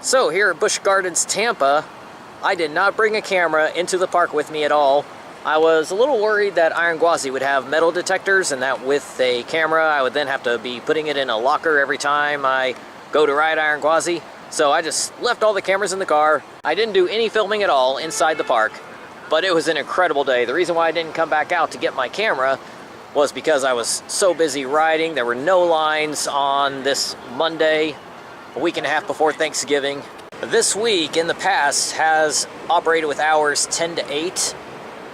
So here at Busch Gardens Tampa, I did not bring a camera into the park with me at all. I was a little worried that Iron Gwazi would have metal detectors and that with a camera I would then have to be putting it in a locker every time I go to ride Iron Gwazi. So I just left all the cameras in the car. I didn't do any filming at all inside the park, but it was an incredible day. The reason why I didn't come back out to get my camera was because I was so busy riding. There were no lines on this Monday, a week and a half before Thanksgiving. This week in the past has operated with hours 10 to 8,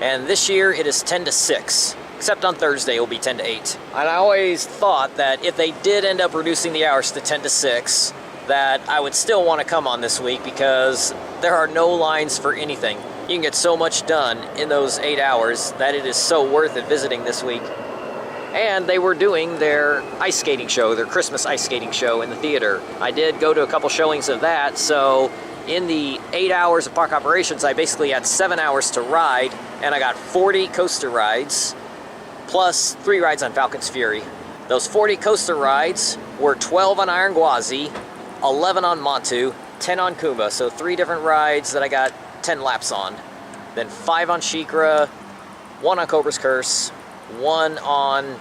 and this year it is 10 to 6, except on Thursday it will be 10 to 8. And I always thought that if they did end up reducing the hours to 10 to 6, that I would still want to come on this week because there are no lines for anything. You can get so much done in those 8 hours that it is so worth it visiting this week. And they were doing their ice skating show, their Christmas ice skating show in the theater. I did go to a couple showings of that, so in the 8 hours of park operations, I basically had 7 hours to ride, and I got 40 coaster rides, plus 3 rides on Falcon's Fury. Those 40 coaster rides were 12 on Iron Gwazi, 11 on Manta, 10 on Kuma, so 3 different rides that I got 10 laps on. Then 5 on SheiKra, 1 on Cobra's Curse, 1 on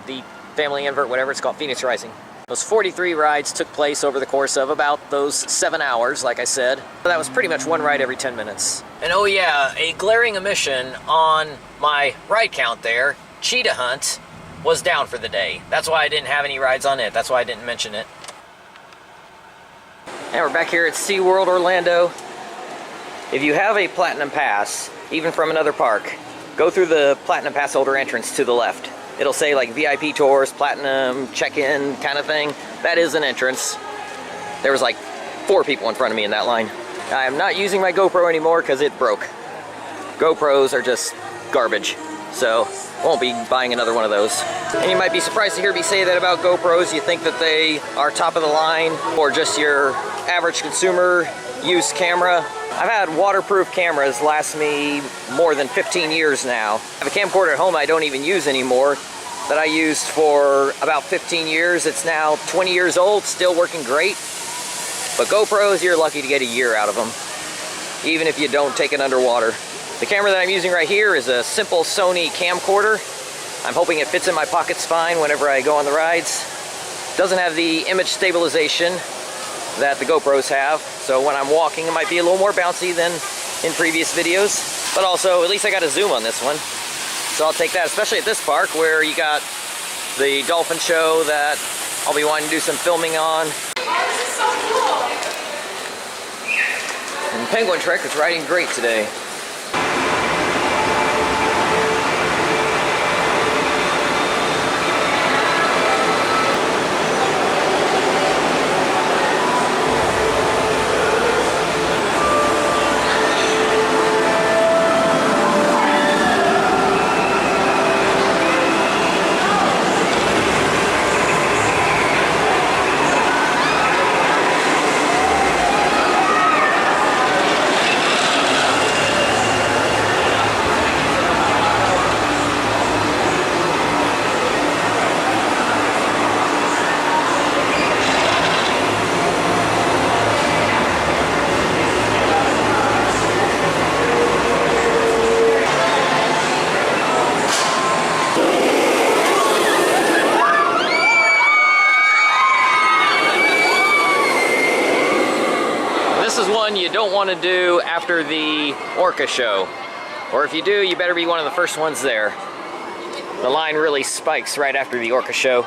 the Family Invert, whatever it's called, Phoenix Rising. Those 43 rides took place over the course of about those 7 hours, like I said. That was pretty much 1 ride every 10 minutes. And oh yeah, a glaring omission on my ride count there, Cheetah Hunt was down for the day. That's why I didn't have any rides on it. That's why I didn't mention it. And we're back here at SeaWorld Orlando. If you have a Platinum Pass, even from another park, go through the Platinum Pass holder entrance to the left. It'll say like VIP tours, Platinum, check-in kind of thing. That is an entrance. There was like 4 people in front of me in that line. I am not using my GoPro anymore because it broke. GoPros are just garbage, so won't be buying another one of those. And you might be surprised to hear me say that about GoPros. You think that they are top of the line or just your average consumer use camera. I've had waterproof cameras last me more than 15 years now. I have a camcorder at home I don't even use anymore that I used for about 15 years. It's now 20 years old, still working great. But GoPros, you're lucky to get a year out of them, even if you don't take it underwater. The camera that I'm using right here is a simple Sony camcorder. I'm hoping it fits in my pockets fine whenever I go on the rides. Doesn't have the image stabilization that the GoPros have, so when I'm walking it might be a little more bouncy than in previous videos, but also at least I got a zoom on this one, so I'll take that, especially at this park where you got the dolphin show that I'll be wanting to do some filming on. Oh, this is so cool! And Penguin Trek is riding great today. This is one you don't want to do after the Orca show. Or if you do, you better be one of the first ones there. The line really spikes right after the Orca show.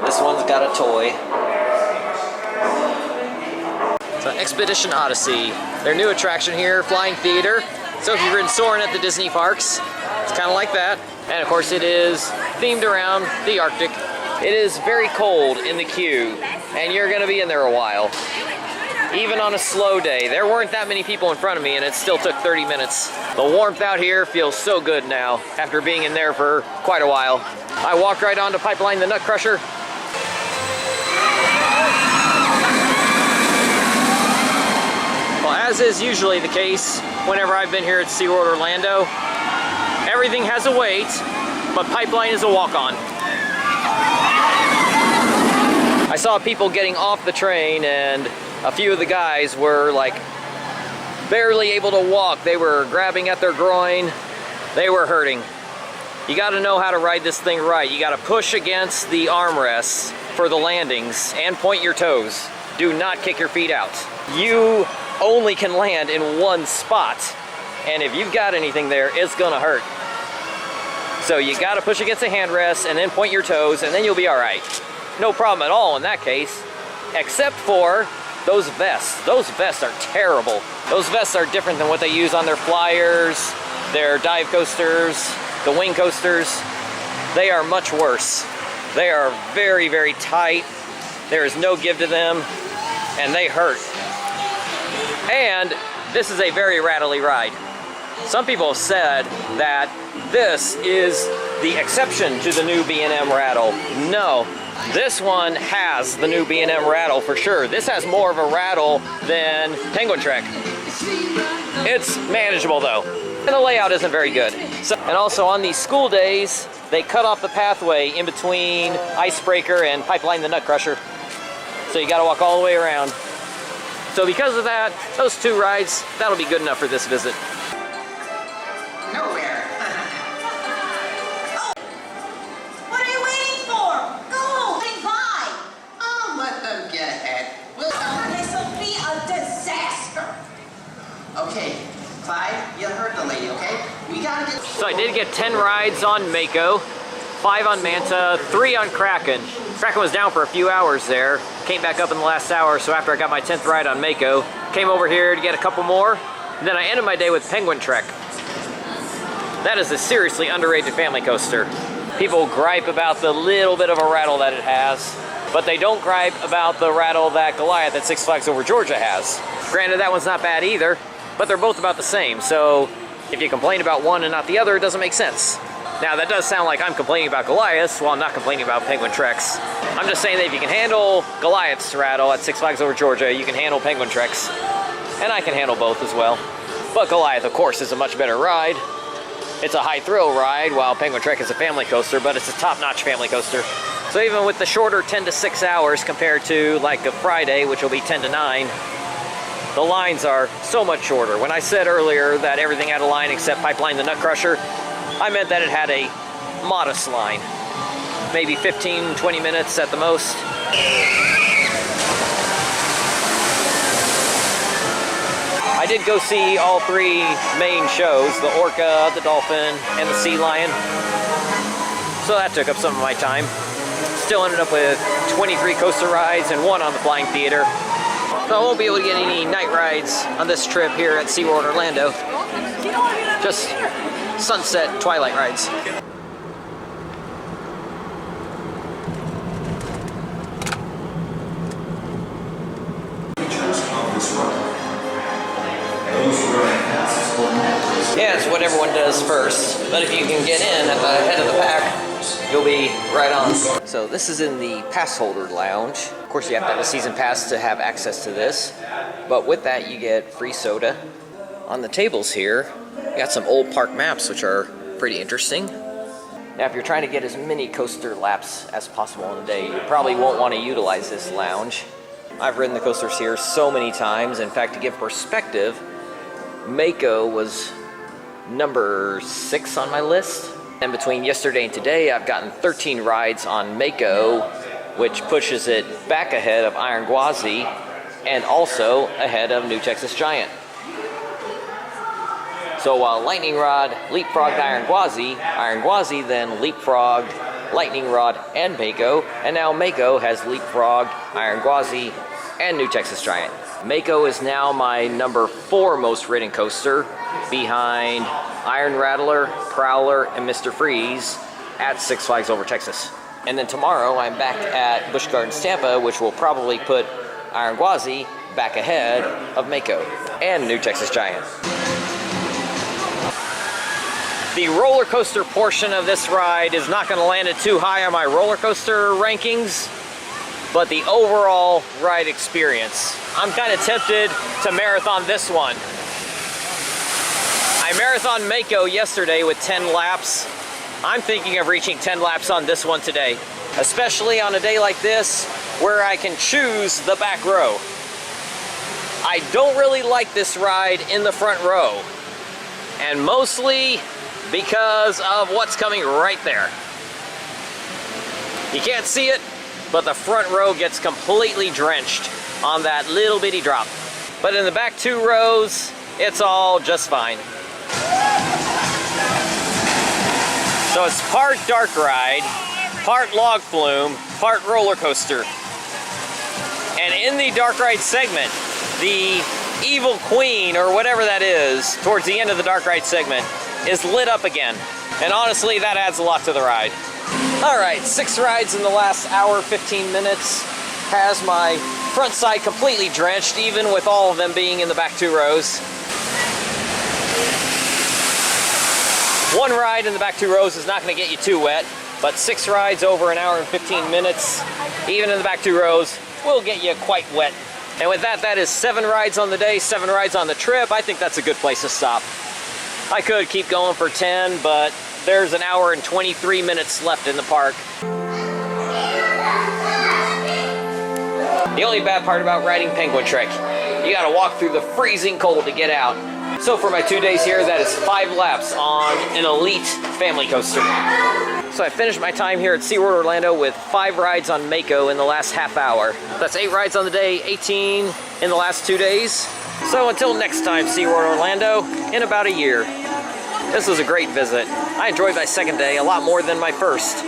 This one's got a toy. It's an Expedition Odyssey. Their new attraction here, Flying Theater. So if you've ridden Soarin at the Disney parks, it's kind of like that. And of course it is themed around the Arctic. It is very cold in the queue, and you're going to be in there a while. Even on a slow day. There weren't that many people in front of me and it still took 30 minutes. The warmth out here feels so good now after being in there for quite a while. I walked right onto Pipeline the Nut Crusher. Well, as is usually the case whenever I've been here at SeaWorld Orlando, everything has a wait, but Pipeline is a walk-on. I saw people getting off the train and A few of the guys were like barely able to walk. They were grabbing at their groin. They were hurting. You got to know how to ride this thing right. You got to push against the armrests for the landings and point your toes. Do not kick your feet out. You only can land in one spot, and if you've got anything there, it's gonna hurt. So you got to push against the handrest and then point your toes, and then you'll be all right. No problem at all in that case, except for those vests. Those vests are terrible. Those vests are different than what they use on their flyers, their dive coasters, the wing coasters. They are much worse. They are very, very tight. There is no give to them, and they hurt. And this is a very rattly ride. Some people have said that this is the exception to the new B&M rattle. No, this one has the new B&M rattle for sure. This has more of a rattle than Penguin Trek. It's manageable though, and the layout isn't very good. And also on these school days, they cut off the pathway in between Icebreaker and Pipeline the Nut Crusher. So you gotta walk all the way around. So because of that, those two rides, that'll be good enough for this visit. Nowhere. Oh. What are you waiting for? Go! Say bye! I'll let them get ahead. This will be a disaster. Okay, Clyde, you heard the lady, okay? We gotta get... So I did get 10 rides on Mako, 5 on Manta, 3 on Kraken. Kraken was down for a few hours there. Came back up in the last hour, so after I got my 10th ride on Mako, came over here to get a couple more, and then I ended my day with Penguin Trek. That is a seriously underrated family coaster. People gripe about the little bit of a rattle that it has, but they don't gripe about the rattle that Goliath at Six Flags Over Georgia has. Granted, that one's not bad either, but they're both about the same, so if you complain about one and not the other, it doesn't make sense. Now, that does sound like I'm complaining about Goliath's while I'm not complaining about Penguin Trek's. I'm just saying that if you can handle Goliath's rattle at Six Flags Over Georgia, you can handle Penguin Trek's. And I can handle both as well. But Goliath, of course, is a much better ride. It's a high thrill ride, while Penguin Trek is a family coaster, but it's a top-notch family coaster. So even with the shorter 10 to 6 hours compared to like a Friday, which will be 10 to 9, the lines are so much shorter. When I said earlier that everything had a line except Pipeline the Nut Crusher, I meant that it had a modest line. Maybe 15, 20 minutes at the most. I did go see all 3 main shows, the Orca, the Dolphin, and the Sea Lion. So that took up some of my time. Still ended up with 23 coaster rides and 1 on the Flying Theater. So I won't be able to get any night rides on this trip here at SeaWorld Orlando. Just sunset twilight rides. Yeah, it's what everyone does first, but if you can get in at the head of the pack, you'll be right on. So this is in the pass holder lounge. Of course, you have to have a season pass to have access to this, but with that you get free soda. On the tables here, you got some old park maps, which are pretty interesting. Now, if you're trying to get as many coaster laps as possible in a day, you probably won't want to utilize this lounge. I've ridden the coasters here so many times. In fact, to give perspective, Mako was number 6 on my list. And between yesterday and today, I've gotten 13 rides on Mako, which pushes it back ahead of Iron Gwazi and also ahead of New Texas Giant. So while Lightning Rod leapfrogged Iron Gwazi then leapfrogged Lightning Rod and Mako, and now Mako has leapfrogged Iron Gwazi and New Texas Giant. Mako is now my number 4 most ridden coaster, behind Iron Rattler, Prowler, and Mr. Freeze at Six Flags Over Texas. And then tomorrow I'm back at Busch Gardens Tampa, which will probably put Iron Gwazi back ahead of Mako and New Texas Giant. The roller coaster portion of this ride is not going to land it too high on my roller coaster rankings, but the overall ride experience, I'm kind of tempted to marathon this one. I marathoned Mako yesterday with 10 laps. I'm thinking of reaching 10 laps on this one today, especially on a day like this where I can choose the back row. I don't really like this ride in the front row, and mostly because of what's coming right there. You can't see it, but the front row gets completely drenched on that little bitty drop. But in the back 2 rows, it's all just fine. So it's part dark ride, part log flume, part roller coaster. And in the dark ride segment, the evil queen, or whatever that is, towards the end of the dark ride segment, is lit up again. And honestly, that adds a lot to the ride. All right, 6 rides in the last hour, 15 minutes. Has my front side completely drenched, even with all of them being in the back 2 rows. 1 ride in the back 2 rows is not gonna get you too wet, but 6 rides over an hour and 15 minutes, even in the back 2 rows, will get you quite wet. And with that, that is 7 rides on the day, 7 rides on the trip. I think that's a good place to stop. I could keep going for 10, but there's an hour and 23 minutes left in the park. The only bad part about riding Penguin Trek, you gotta walk through the freezing cold to get out. So for my 2 days here, that is 5 laps on an elite family coaster. So I finished my time here at SeaWorld Orlando with 5 rides on Mako in the last half hour. That's 8 rides on the day, 18 in the last 2 days. So until next time, SeaWorld Orlando, in about a year. This was a great visit. I enjoyed my second day a lot more than my first.